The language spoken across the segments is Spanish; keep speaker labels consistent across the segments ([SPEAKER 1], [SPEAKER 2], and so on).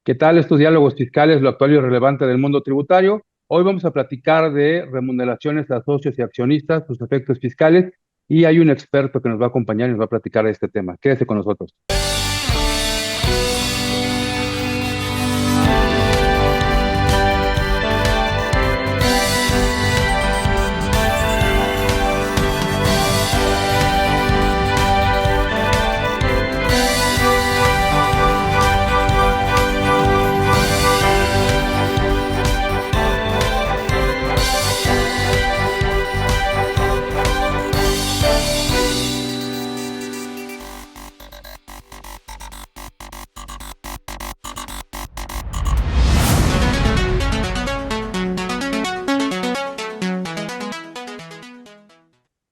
[SPEAKER 1] ¿Qué tal estos diálogos fiscales, lo actual y relevante del mundo tributario? Hoy vamos a platicar de remuneraciones a socios y accionistas, sus efectos fiscales, y hay un experto que nos va a acompañar y nos va a platicar de este tema. Quédese con nosotros.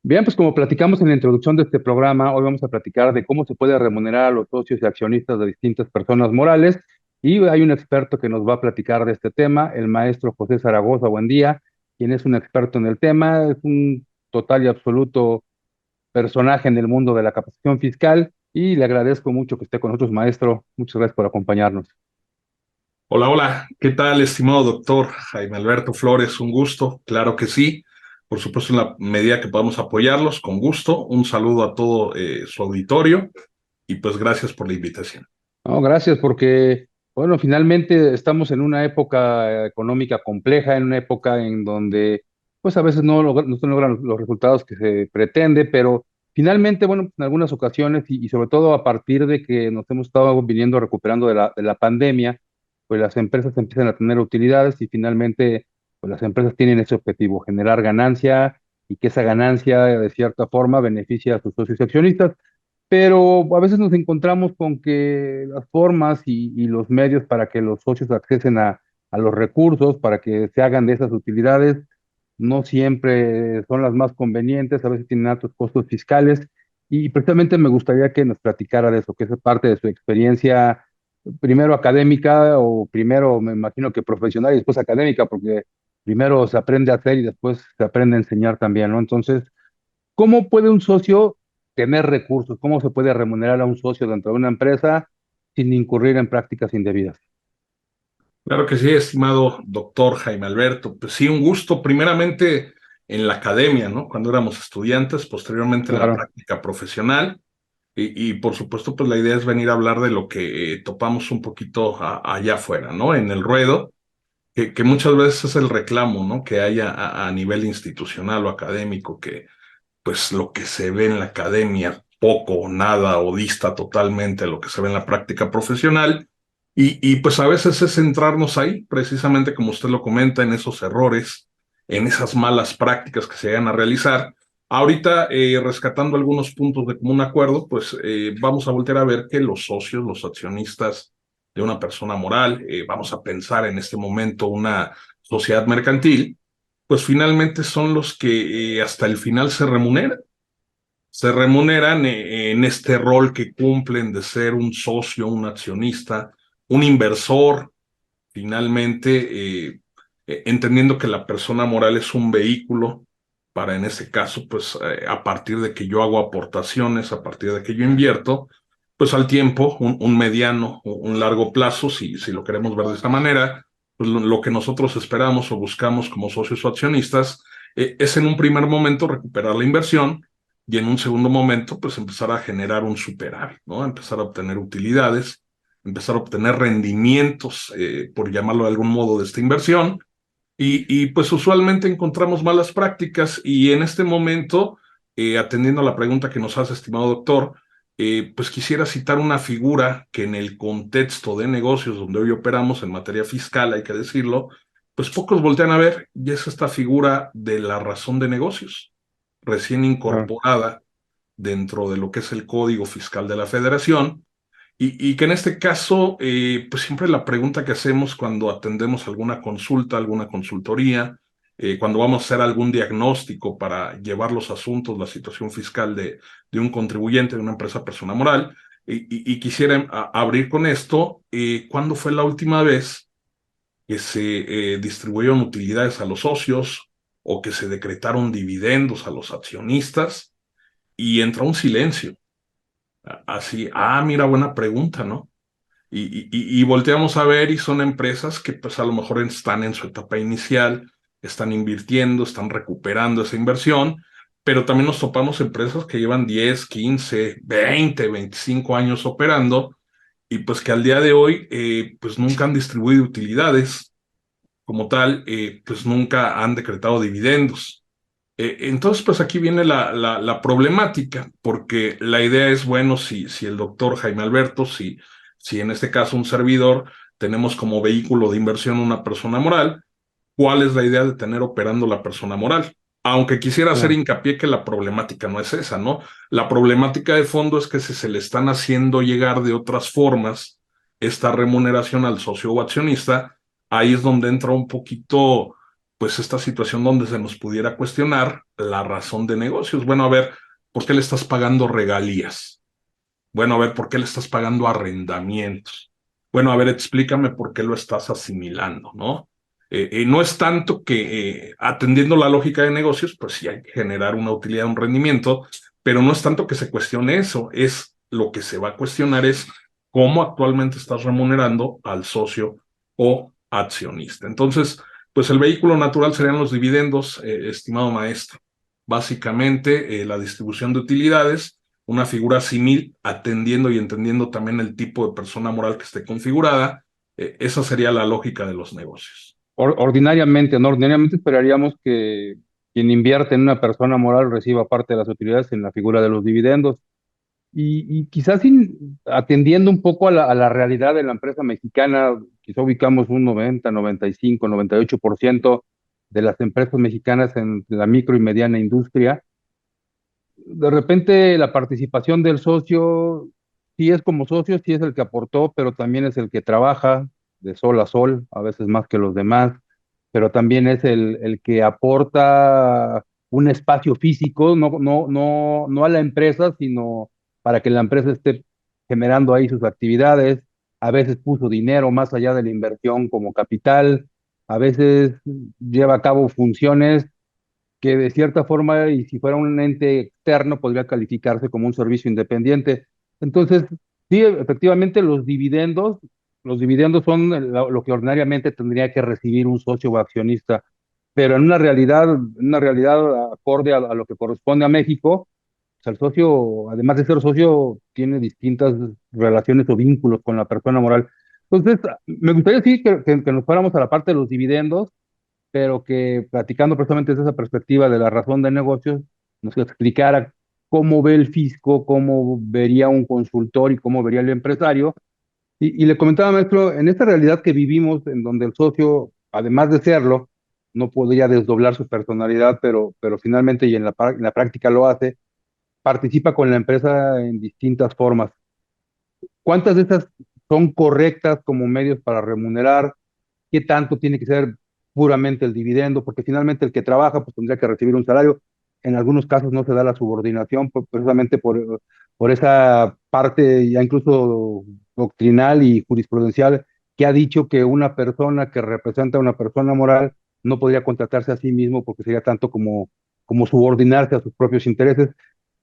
[SPEAKER 1] Bien, pues como platicamos en la introducción de este programa, hoy vamos a platicar de cómo se puede remunerar a los socios y accionistas de distintas personas morales. Y hay un experto que nos va a platicar de este tema, el maestro José Zaragoza. Buen día, quien es un experto en el tema, es un total y absoluto personaje en el mundo de la capacitación fiscal y le agradezco mucho que esté con nosotros, maestro. Muchas gracias por acompañarnos.
[SPEAKER 2] Hola, hola, ¿qué tal, estimado doctor Jaime Alberto Flores? Un gusto, claro que sí, por supuesto, en la medida que podamos apoyarlos, con gusto. Un saludo a todo su auditorio y pues gracias por la invitación.
[SPEAKER 1] No, gracias porque, bueno, finalmente estamos en una época económica compleja, en una época en donde, pues a veces no se logran los resultados que se pretende, pero finalmente, bueno, en algunas ocasiones y sobre todo a partir de que nos hemos estado viniendo recuperando de la pandemia, pues las empresas empiezan a tener utilidades y finalmente, pues las empresas tienen ese objetivo, generar ganancia y que esa ganancia de cierta forma beneficie a sus socios y accionistas. Pero a veces nos encontramos con que las formas y los medios para que los socios accesen a los recursos, para que se hagan de esas utilidades, no siempre son las más convenientes, a veces tienen altos costos fiscales. Y precisamente me gustaría que nos platicara de eso, que es parte de su experiencia, primero académica o primero me imagino que profesional y después académica, porque primero se aprende a hacer y después se aprende a enseñar también, ¿no? Entonces, ¿cómo puede un socio tener recursos? ¿Cómo se puede remunerar a un socio dentro de una empresa sin incurrir en prácticas indebidas?
[SPEAKER 2] Claro que sí, estimado doctor Jaime Alberto. Pues sí, un gusto, primeramente en la academia, ¿no? Cuando éramos estudiantes, posteriormente en la
[SPEAKER 1] Claro,
[SPEAKER 2] práctica profesional. Y por supuesto, pues la idea es venir a hablar de lo que topamos un poquito allá afuera, ¿no? En el ruedo, que muchas veces es el reclamo, ¿no? Que hay a nivel institucional o académico, que pues lo que se ve en la academia poco o nada o dista totalmente de lo que se ve en la práctica profesional. Y pues a veces es centrarnos ahí, precisamente como usted lo comenta, en esos errores, en esas malas prácticas que se vayan a realizar. Ahorita, rescatando algunos puntos de común acuerdo, pues vamos a voltear a ver que los socios, los accionistas de una persona moral, vamos a pensar en este momento una sociedad mercantil, pues finalmente son los que hasta el final se remuneran en este rol que cumplen de ser un socio, un accionista, un inversor, finalmente entendiendo que la persona moral es un vehículo para, en ese caso, pues a partir de que yo hago aportaciones, a partir de que yo invierto, pues al tiempo, un mediano, un largo plazo, si lo queremos ver de esta manera, pues lo que nosotros esperamos o buscamos como socios o accionistas es en un primer momento recuperar la inversión y en un segundo momento pues empezar a generar un superávit, ¿no? Empezar a obtener utilidades, empezar a obtener rendimientos, por llamarlo de algún modo, de esta inversión. Pues usualmente encontramos malas prácticas y en este momento, atendiendo a la pregunta que nos hace, estimado doctor, pues quisiera citar una figura que en el contexto de negocios donde hoy operamos en materia fiscal, hay que decirlo, pues pocos voltean a ver, y es esta figura de la razón de negocios, recién
[SPEAKER 1] claro.
[SPEAKER 2] incorporada dentro de lo que es el Código Fiscal de la Federación, y que en este caso, pues siempre la pregunta que hacemos cuando atendemos alguna consulta, alguna consultoría, cuando vamos a hacer algún diagnóstico para llevar los asuntos, la situación fiscal de un contribuyente, de una empresa persona moral, y quisiera abrir con esto, ¿cuándo fue la última vez que se distribuyeron utilidades a los socios o que se decretaron dividendos a los accionistas? Y entra un silencio. Así, mira, buena pregunta, ¿no? y volteamos a ver y son empresas que pues a lo mejor están en su etapa inicial, están invirtiendo, están recuperando esa inversión, pero también nos topamos empresas que llevan 10, 15, 20, 25 años operando y pues que al día de hoy pues nunca han distribuido utilidades como tal, pues nunca han decretado dividendos. Entonces, pues aquí viene la problemática, porque la idea es, bueno, si el doctor Jaime Alberto, si en este caso un servidor, tenemos como vehículo de inversión una persona moral, ¿cuál es la idea de tener operando la persona moral? Aunque quisiera hacer
[SPEAKER 1] Claro.
[SPEAKER 2] hincapié que la problemática no es esa, ¿no? La problemática de fondo es que si se le están haciendo llegar de otras formas esta remuneración al socio o accionista, ahí es donde entra un poquito, pues, esta situación donde se nos pudiera cuestionar la razón de negocios. Bueno, a ver, ¿por qué le estás pagando regalías? Bueno, a ver, ¿por qué le estás pagando arrendamientos? Bueno, a ver, explícame por qué lo estás asimilando, ¿no? No es tanto que atendiendo la lógica de negocios, pues sí hay que generar una utilidad, un rendimiento, pero no es tanto que se cuestione eso, es lo que se va a cuestionar es cómo actualmente estás remunerando al socio o accionista. Entonces, pues el vehículo natural serían los dividendos, estimado maestro. Básicamente, la distribución de utilidades, una figura simil, atendiendo y entendiendo también el tipo de persona moral que esté configurada. Esa sería la lógica de los negocios.
[SPEAKER 1] Ordinariamente, ¿no? Ordinariamente esperaríamos que quien invierte en una persona moral reciba parte de las utilidades en la figura de los dividendos. Y quizás atendiendo un poco a la realidad de la empresa mexicana, quizá ubicamos un 90, 95, 98% de las empresas mexicanas en la micro y mediana industria. De repente la participación del socio, sí es como socio, sí es el que aportó, pero también es el que trabaja de sol a sol, a veces más que los demás, pero también es el que aporta un espacio físico, no a la empresa, sino para que la empresa esté generando ahí sus actividades. A veces puso dinero más allá de la inversión como capital, a veces lleva a cabo funciones que de cierta forma, y si fuera un ente externo, podría calificarse como un servicio independiente. Entonces, sí, efectivamente, los dividendos son lo que ordinariamente tendría que recibir un socio o accionista, pero en una realidad acorde a lo que corresponde a México, pues el socio, además de ser socio, tiene distintas relaciones o vínculos con la persona moral. Entonces, me gustaría sí que nos fuéramos a la parte de los dividendos, pero que platicando precisamente desde esa perspectiva de la razón de negocios, nos explicara cómo ve el fisco, cómo vería un consultor y cómo vería el empresario. Y le comentaba, maestro, en esta realidad que vivimos, en donde el socio, además de serlo, no podría desdoblar su personalidad, pero finalmente y en la práctica lo hace, participa con la empresa en distintas formas. ¿Cuántas de estas son correctas como medios para remunerar? ¿Qué tanto tiene que ser puramente el dividendo? Porque finalmente el que trabaja pues tendría que recibir un salario. En algunos casos no se da la subordinación precisamente por esa parte ya incluso doctrinal y jurisprudencial que ha dicho que una persona que representa a una persona moral no podría contratarse a sí mismo porque sería tanto como subordinarse a sus propios intereses.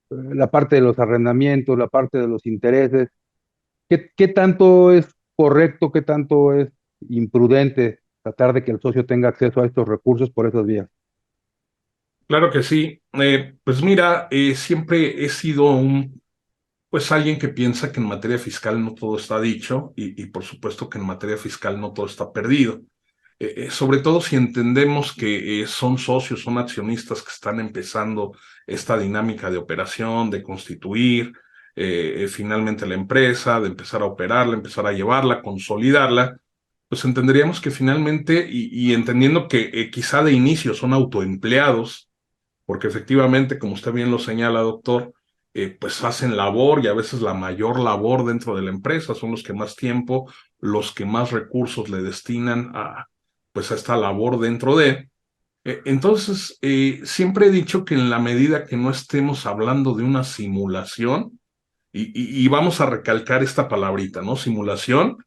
[SPEAKER 1] La parte de los arrendamientos, la parte de los intereses, ¿qué tanto es correcto, qué tanto es imprudente tratar de que el socio tenga acceso a estos recursos por esas vías?
[SPEAKER 2] Claro que sí. Pues mira, siempre he sido pues alguien que piensa que en materia fiscal no todo está dicho y por supuesto que en materia fiscal no todo está perdido. Sobre todo si entendemos que son socios, son accionistas que están empezando esta dinámica de operación, de constituir finalmente la empresa, de empezar a operarla, empezar a llevarla, consolidarla, pues entenderíamos que finalmente, y entendiendo que quizá de inicio son autoempleados, porque efectivamente, como usted bien lo señala, doctor, pues hacen labor y a veces la mayor labor dentro de la empresa, son los que más tiempo, los que más recursos le destinan pues a esta labor dentro de. Entonces, siempre he dicho que en la medida que no estemos hablando de una simulación, y vamos a recalcar esta palabrita, ¿no? Simulación,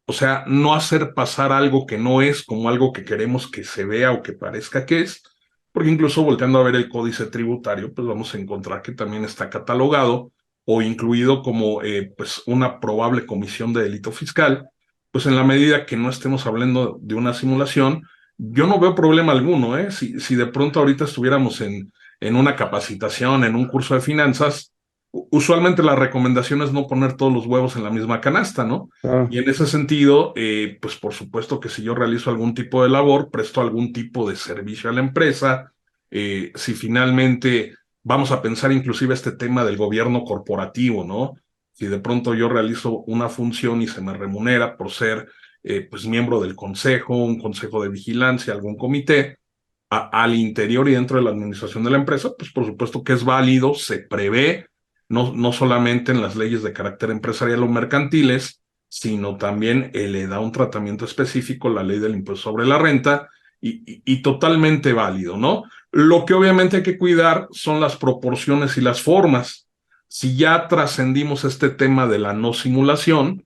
[SPEAKER 2] o sea, no hacer pasar algo que no es como algo que queremos que se vea o que parezca que es, porque incluso volteando a ver el códice tributario, pues vamos a encontrar que también está catalogado o incluido como pues una probable comisión de delito fiscal, pues en la medida que no estemos hablando de una simulación, yo no veo problema alguno, ¿eh? Si de pronto ahorita estuviéramos en una capacitación, en un curso de finanzas, usualmente la recomendación es no poner todos los huevos en la misma canasta, ¿no?
[SPEAKER 1] Ah,
[SPEAKER 2] Y en ese sentido, pues por supuesto que si yo realizo algún tipo de labor, presto algún tipo de servicio a la empresa, si finalmente vamos a pensar inclusive este tema del gobierno corporativo, ¿no? Si de pronto yo realizo una función y se me remunera por ser pues miembro del consejo, un consejo de vigilancia, algún comité, al interior y dentro de la administración de la empresa, pues por supuesto que es válido, se prevé, no solamente en las leyes de carácter empresarial o mercantiles, sino también le da un tratamiento específico la ley del impuesto sobre la renta y totalmente válido, ¿no? Lo que obviamente hay que cuidar son las proporciones y las formas. Si ya trascendimos este tema de la no simulación,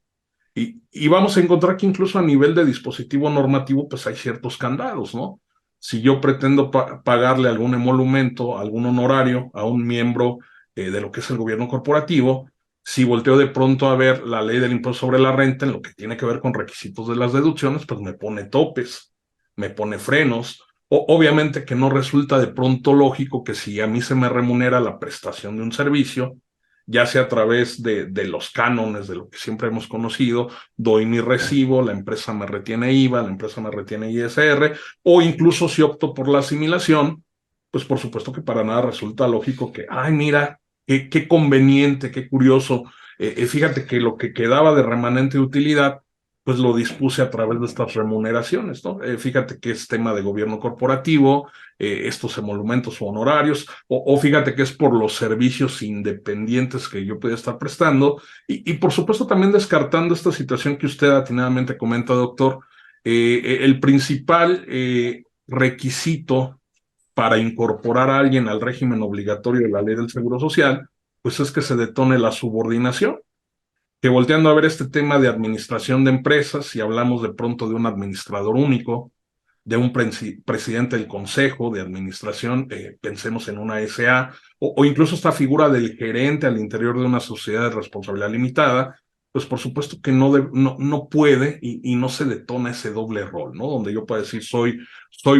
[SPEAKER 2] y vamos a encontrar que incluso a nivel de dispositivo normativo, pues hay ciertos candados, ¿no? Si yo pretendo pagarle algún emolumento, algún honorario a un miembro de lo que es el gobierno corporativo, si volteo de pronto a ver la ley del impuesto sobre la renta en lo que tiene que ver con requisitos de las deducciones, pues me pone topes, me pone frenos. Obviamente que no resulta de pronto lógico que si a mí se me remunera la prestación de un servicio, ya sea a través de los cánones de lo que siempre hemos conocido, doy mi recibo, la empresa me retiene IVA, la empresa me retiene ISR, o incluso si opto por la asimilación, pues por supuesto que para nada resulta lógico que, ay, mira, qué conveniente, qué curioso, fíjate que lo que quedaba de remanente de utilidad, pues lo dispuse a través de estas remuneraciones, ¿no? Fíjate que es tema de gobierno corporativo, estos emolumentos o honorarios, o fíjate que es por los servicios independientes que yo podía estar prestando, y por supuesto también descartando esta situación que usted atinadamente comenta, doctor, el principal requisito para incorporar a alguien al régimen obligatorio de la ley del Seguro Social, pues es que se detone la subordinación, que volteando a ver este tema de administración de empresas, si hablamos de pronto de un administrador único, de un presidente del consejo de administración, pensemos en una SA, o incluso esta figura del gerente al interior de una sociedad de responsabilidad limitada, pues por supuesto que no puede y no se detona ese doble rol, ¿no? Donde yo puedo decir soy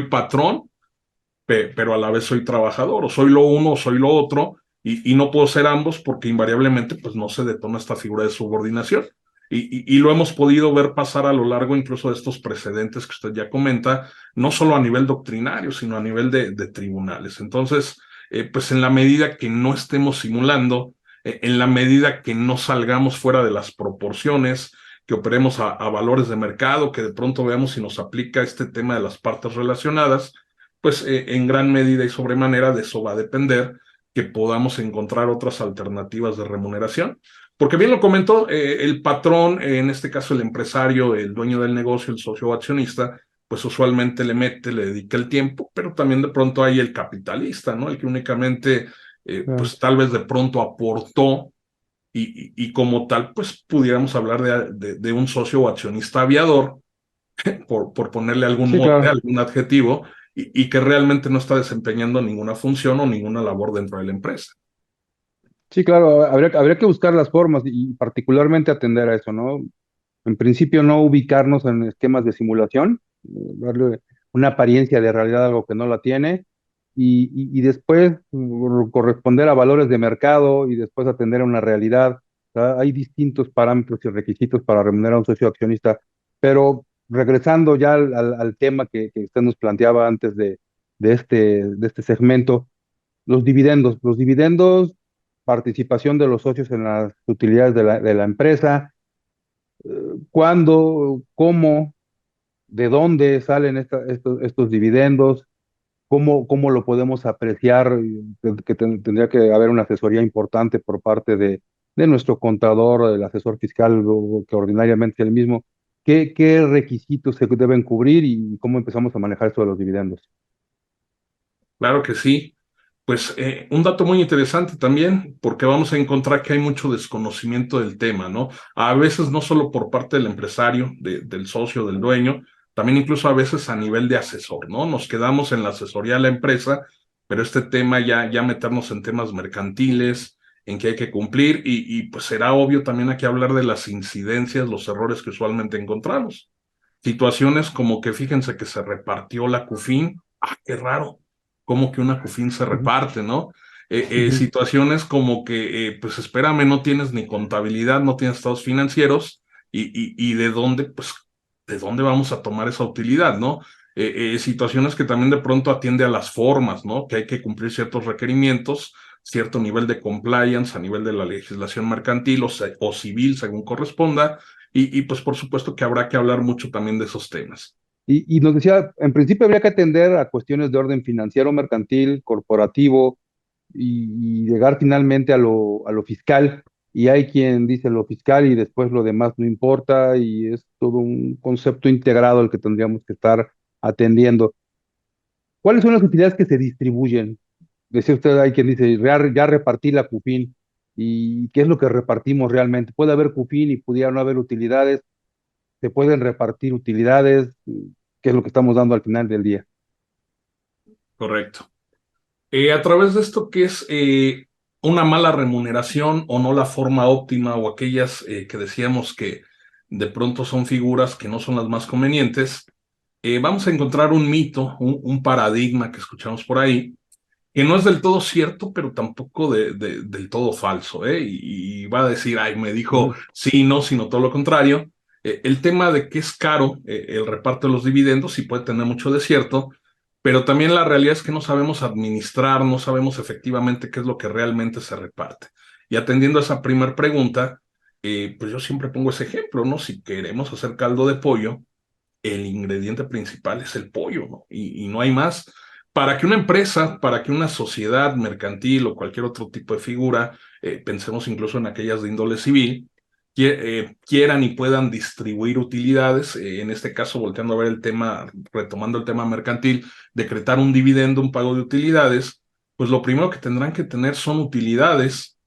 [SPEAKER 2] patrón, pero a la vez soy trabajador, o soy lo uno o soy lo otro, y no puedo ser ambos porque invariablemente pues no se detona esta figura de subordinación. Y lo hemos podido ver pasar a lo largo incluso de estos precedentes que usted ya comenta, no solo a nivel doctrinario, sino a nivel de tribunales. Entonces, pues en la medida que no estemos simulando, en la medida que no salgamos fuera de las proporciones, que operemos a valores de mercado, que de pronto veamos si nos aplica este tema de las partes relacionadas, pues en gran medida y sobremanera de eso va a depender que podamos encontrar otras alternativas de remuneración. Porque bien lo comentó, el patrón, en este caso el empresario, el dueño del negocio, el socio o accionista, pues usualmente le mete, le dedica el tiempo, pero también de pronto hay el capitalista, ¿no? El que únicamente,
[SPEAKER 1] ah,
[SPEAKER 2] pues tal vez de pronto aportó y como tal, pues pudiéramos hablar de un socio o accionista aviador, por ponerle algún
[SPEAKER 1] sí,
[SPEAKER 2] mote,
[SPEAKER 1] claro.
[SPEAKER 2] algún adjetivo, y que realmente no está desempeñando ninguna función o ninguna labor dentro de la empresa.
[SPEAKER 1] Sí, claro, habría que buscar las formas y particularmente atender a eso, ¿no? En principio no ubicarnos en esquemas de simulación, darle una apariencia de realidad a algo que no la tiene, y después corresponder a valores de mercado y después atender a una realidad. O sea, hay distintos parámetros y requisitos para remunerar a un socio accionista, pero regresando ya al tema que usted nos planteaba antes de este segmento, los dividendos, participación de los socios en las utilidades de la empresa, cuándo, cómo, de dónde salen estos dividendos, cómo lo podemos apreciar, que tendría que haber una asesoría importante por parte de nuestro contador, del asesor fiscal, o que ordinariamente es el mismo. ¿Qué requisitos se deben cubrir y cómo empezamos a manejar esto de los dividendos?
[SPEAKER 2] Claro que sí. Pues un dato muy interesante también, porque vamos a encontrar que hay mucho desconocimiento del tema, ¿no? A veces no solo por parte del empresario, del socio, del dueño, también incluso a veces a nivel de asesor, ¿no? Nos quedamos en la asesoría de la empresa, pero este tema ya meternos en temas mercantiles, en qué hay que cumplir pues será obvio también aquí hablar de las incidencias, los errores que usualmente encontramos. Situaciones como que fíjense que se repartió la CUFIN, qué raro, como que una CUFIN se
[SPEAKER 1] Ujú,
[SPEAKER 2] reparte, ¿no?
[SPEAKER 1] ujú.
[SPEAKER 2] Situaciones como que, pues espérame, no tienes ni contabilidad, no tienes estados financieros, y de dónde, pues, de dónde vamos a tomar esa utilidad, ¿no? Situaciones que también de pronto atiende a las formas, ¿no? Que hay que cumplir ciertos requerimientos, cierto nivel de compliance a nivel de la legislación mercantil o civil, según corresponda, pues por supuesto que habrá que hablar mucho también de esos temas.
[SPEAKER 1] Y nos decía, en principio habría que atender a cuestiones de orden financiero, mercantil, corporativo y llegar finalmente a lo fiscal. Y hay quien dice lo fiscal y después lo demás no importa y es todo un concepto integrado el que tendríamos que estar atendiendo. ¿Cuáles son las utilidades que se distribuyen? Decía usted, hay quien dice, ya repartí la CUFIN. ¿Y qué es lo que repartimos realmente? Puede haber CUFIN y pudiera no haber utilidades. Se pueden repartir utilidades. ¿Qué es lo que estamos dando al final del día?
[SPEAKER 2] Correcto. A través de esto, ¿qué es una mala remuneración o no la forma óptima o aquellas que decíamos que de pronto son figuras que no son las más convenientes? Vamos a encontrar un mito, un paradigma que escuchamos por ahí, que no es del todo cierto, pero tampoco del todo falso, ¿eh? Y va a decir, ay, me dijo
[SPEAKER 1] Ujú.
[SPEAKER 2] sí, no, sino todo lo contrario. El tema de que es caro el reparto de los dividendos sí puede tener mucho de cierto, pero también la realidad es que no sabemos administrar, no sabemos efectivamente qué es lo que realmente se reparte. Y atendiendo a esa primera pregunta, pues yo siempre pongo ese ejemplo, ¿no? Si queremos hacer caldo de pollo, el ingrediente principal es el pollo, ¿no? Y no hay más. Para que una empresa, para que una sociedad mercantil o cualquier otro tipo de figura, pensemos incluso en aquellas de índole civil, quieran y puedan distribuir utilidades, en este caso volteando a ver el tema, retomando el tema mercantil, decretar un dividendo, un pago de utilidades, pues lo primero que tendrán que tener son utilidades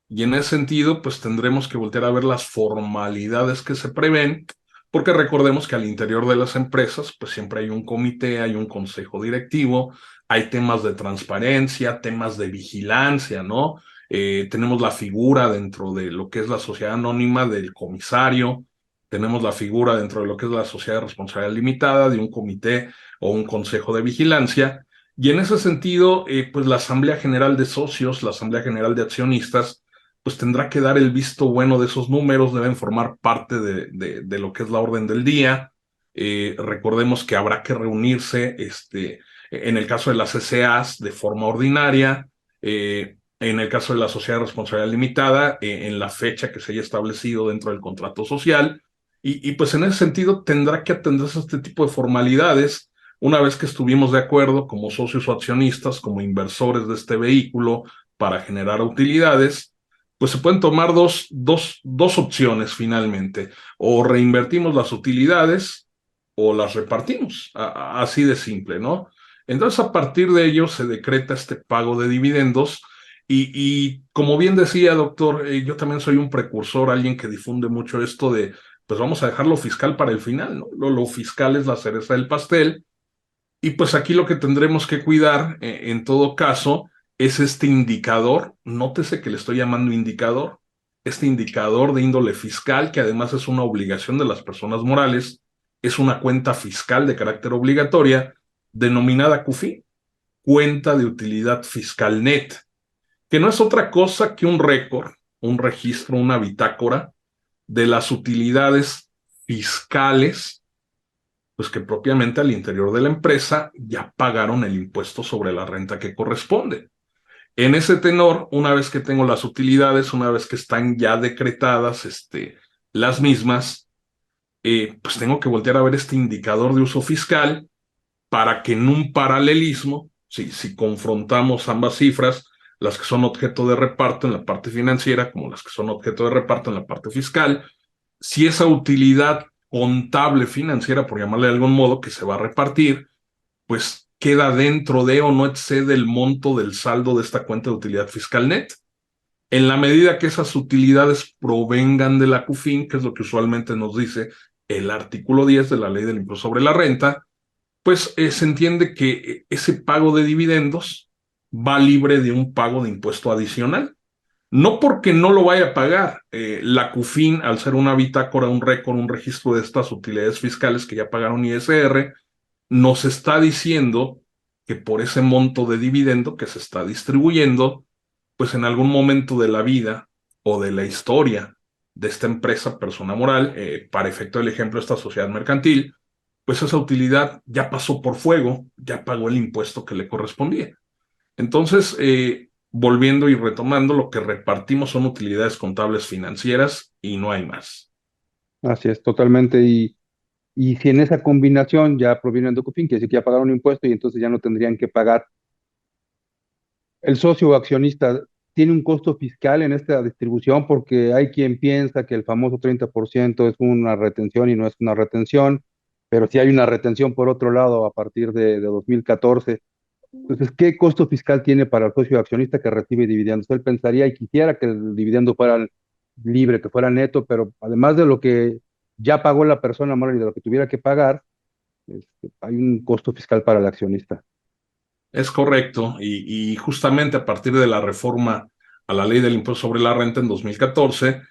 [SPEAKER 2] y en ese sentido, pues tendremos que voltear a ver las formalidades que se prevén, porque recordemos que al interior de las empresas, pues siempre hay un comité, hay un consejo directivo, hay temas de transparencia, temas de vigilancia, ¿no? Tenemos la figura dentro de lo que es la sociedad anónima del comisario, tenemos la figura dentro de lo que es la sociedad de responsabilidad limitada, de un comité o un consejo de vigilancia. Y en ese sentido, pues la Asamblea General de Socios, la Asamblea General de Accionistas, pues tendrá que dar el visto bueno de esos números, deben formar parte de lo que es la orden del día. Recordemos que habrá que reunirse, en el caso de las CCAs, de forma ordinaria, en el caso de la sociedad de responsabilidad limitada, en la fecha que se haya establecido dentro del contrato social, pues en ese sentido tendrá que atenderse a este tipo de formalidades una vez que estuvimos de acuerdo como socios o accionistas, como inversores de este vehículo para generar utilidades, pues se pueden tomar dos opciones finalmente. O reinvertimos las utilidades o las repartimos. Así de simple, ¿no? Entonces, a partir de ello se decreta este pago de dividendos. Como bien decía, doctor, yo también soy un precursor, alguien que difunde mucho esto de, pues vamos a dejar lo fiscal para el final, ¿no? Lo fiscal es la cereza del pastel y pues aquí lo que tendremos que cuidar, en todo caso, es este indicador. Nótese que le estoy llamando indicador. Este indicador de índole fiscal, que además es una obligación de las personas morales, es una cuenta fiscal de carácter obligatoria, denominada CUFI, cuenta de utilidad fiscal net, que no es otra cosa que un récord, un registro, una bitácora de las utilidades fiscales pues que propiamente al interior de la empresa ya pagaron el impuesto sobre la renta que corresponde. En ese tenor, una vez que tengo las utilidades, una vez que están ya decretadas las mismas, pues tengo que voltear a ver este indicador de uso fiscal para que en un paralelismo, si confrontamos ambas cifras, las que son objeto de reparto en la parte financiera como las que son objeto de reparto en la parte fiscal, si esa utilidad contable financiera, por llamarle de algún modo, que se va a repartir, pues queda dentro de o no excede el monto del saldo de esta cuenta de utilidad fiscal net. En la medida que esas utilidades provengan de la CUFIN, que es lo que usualmente nos dice el artículo 10 de la Ley del Impuesto sobre la Renta, pues se entiende que ese pago de dividendos va libre de un pago de impuesto adicional. No porque no lo vaya a pagar. La CUFIN, al ser una bitácora, un récord, un registro de estas utilidades fiscales que ya pagaron ISR, nos está diciendo que por ese monto de dividendo que se está distribuyendo, pues en algún momento de la vida o de la historia de esta empresa, persona moral, para efecto del ejemplo, esta sociedad mercantil, pues esa utilidad ya pasó por fuego, ya pagó el impuesto que le correspondía. Entonces, volviendo y retomando, lo que repartimos son utilidades contables financieras y no hay más.
[SPEAKER 1] Así es, totalmente. Y si en esa combinación ya provienen de Cofin, quiere decir que ya pagaron un impuesto y entonces ya no tendrían que pagar. El socio o accionista tiene un costo fiscal en esta distribución porque hay quien piensa que el famoso 30% es una retención y no es una retención, pero sí hay una retención por otro lado a partir de 2014. Entonces, ¿qué costo fiscal tiene para el socio accionista que recibe dividendos? Él pensaría y quisiera que el dividendo fuera libre, que fuera neto, pero además de lo que ya pagó la persona moral y de lo que tuviera que pagar, hay un costo fiscal para el accionista.
[SPEAKER 2] Es correcto, y justamente a partir de la reforma a la ley del impuesto sobre la renta en 2014,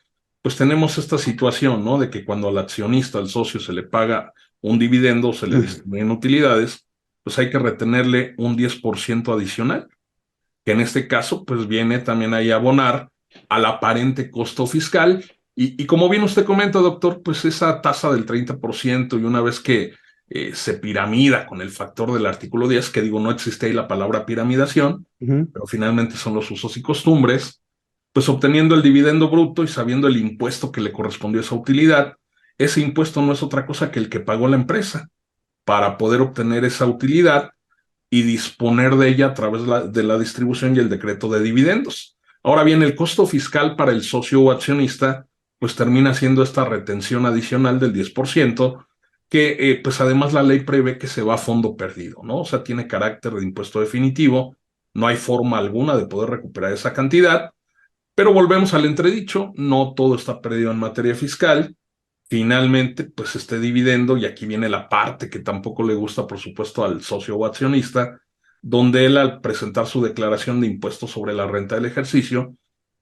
[SPEAKER 2] pues tenemos esta situación, ¿no? De que cuando al accionista, al socio, se le paga un dividendo, se le distribuyen utilidades, pues hay que retenerle un 10% adicional, que en este caso, pues viene también ahí a abonar al aparente costo fiscal. Y como bien usted comenta, doctor, pues esa tasa del 30% y una vez que se piramida con el factor del artículo 10, que digo, no existe ahí la palabra piramidación,
[SPEAKER 1] Ujú,
[SPEAKER 2] pero finalmente son los usos y costumbres, pues obteniendo el dividendo bruto y sabiendo el impuesto que le correspondió a esa utilidad, ese impuesto no es otra cosa que el que pagó la empresa para poder obtener esa utilidad y disponer de ella a través de la distribución y el decreto de dividendos. Ahora bien, el costo fiscal para el socio o accionista, pues termina siendo esta retención adicional del 10%, que pues además la ley prevé que se va a fondo perdido, ¿no? O sea, tiene carácter de impuesto definitivo, no hay forma alguna de poder recuperar esa cantidad, pero volvemos al entredicho, no todo está perdido en materia fiscal. Finalmente, pues este dividendo, y aquí viene la parte que tampoco le gusta, por supuesto, al socio o accionista, donde él al presentar su declaración de impuestos sobre la renta del ejercicio,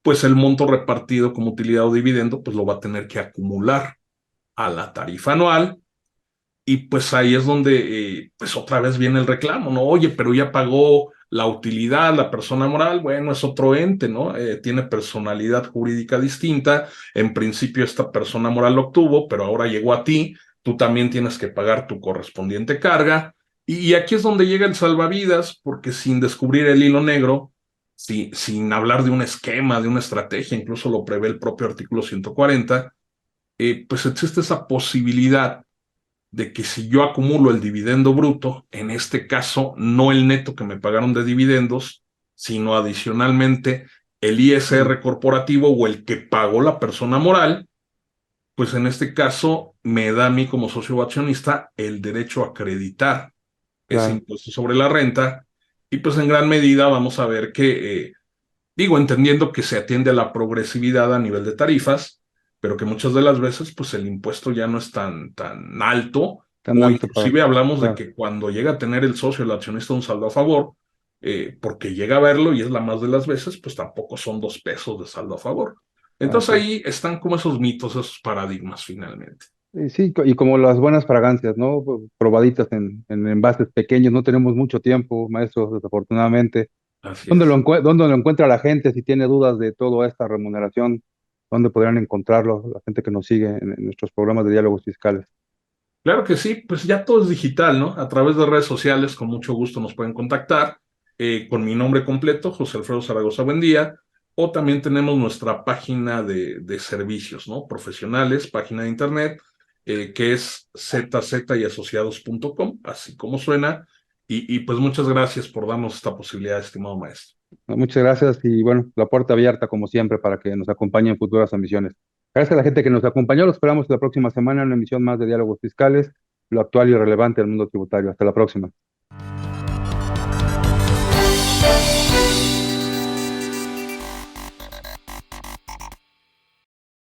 [SPEAKER 2] pues el monto repartido como utilidad o dividendo, pues lo va a tener que acumular a la tarifa anual y pues ahí es donde, pues otra vez viene el reclamo, ¿no? Oye, pero ya pagó la utilidad, la persona moral, bueno, es otro ente, ¿no? Tiene personalidad jurídica distinta. En principio esta persona moral lo obtuvo, pero ahora llegó a ti, tú también tienes que pagar tu correspondiente carga. Y aquí es donde llega el salvavidas, porque sin descubrir el hilo negro, sin hablar de un esquema, de una estrategia, incluso lo prevé el propio artículo 140, pues existe esa posibilidad de que si yo acumulo el dividendo bruto, en este caso no el neto que me pagaron de dividendos, sino adicionalmente el
[SPEAKER 1] ujú,
[SPEAKER 2] ISR corporativo o el que pagó la persona moral, pues en este caso me da a mí como socio o accionista el derecho a acreditar ese
[SPEAKER 1] claro.
[SPEAKER 2] impuesto sobre la renta y pues en gran medida vamos a ver que digo, entendiendo que se atiende a la progresividad a nivel de tarifas, pero que muchas de las veces, pues el impuesto ya no es tan alto,
[SPEAKER 1] Tan
[SPEAKER 2] o
[SPEAKER 1] alto para.
[SPEAKER 2] inclusive hablamos de
[SPEAKER 1] Claro,
[SPEAKER 2] que cuando llega a tener el socio, el accionista, un saldo a favor, porque llega a verlo y es la más de las veces, pues tampoco son 2 pesos de saldo a favor. Entonces
[SPEAKER 1] así es.
[SPEAKER 2] ahí están como esos mitos, esos paradigmas finalmente.
[SPEAKER 1] Y sí, y como las buenas fragancias, ¿no? Probaditas en envases pequeños, no tenemos mucho tiempo, maestro, desafortunadamente.
[SPEAKER 2] Así
[SPEAKER 1] ¿Dónde
[SPEAKER 2] es.
[SPEAKER 1] dónde lo encuentra la gente si tiene dudas de toda esta remuneración? ¿Dónde podrán encontrarlo la gente que nos sigue en nuestros programas de diálogos fiscales?
[SPEAKER 2] Claro que sí, pues ya todo es digital, ¿no? A través de redes sociales, con mucho gusto nos pueden contactar con mi nombre completo, José Alfredo Zaragoza Buendía, o también tenemos nuestra página de servicios, ¿no? Profesionales, página de internet, que es zzasociados.com, así como suena, y pues muchas gracias por darnos esta posibilidad, estimado maestro.
[SPEAKER 1] Muchas gracias y bueno, la puerta abierta como siempre para que nos acompañen en futuras emisiones. Gracias a la gente que nos acompañó, los esperamos la próxima semana en una emisión más de Diálogos Fiscales, lo actual y relevante del mundo tributario. Hasta la próxima.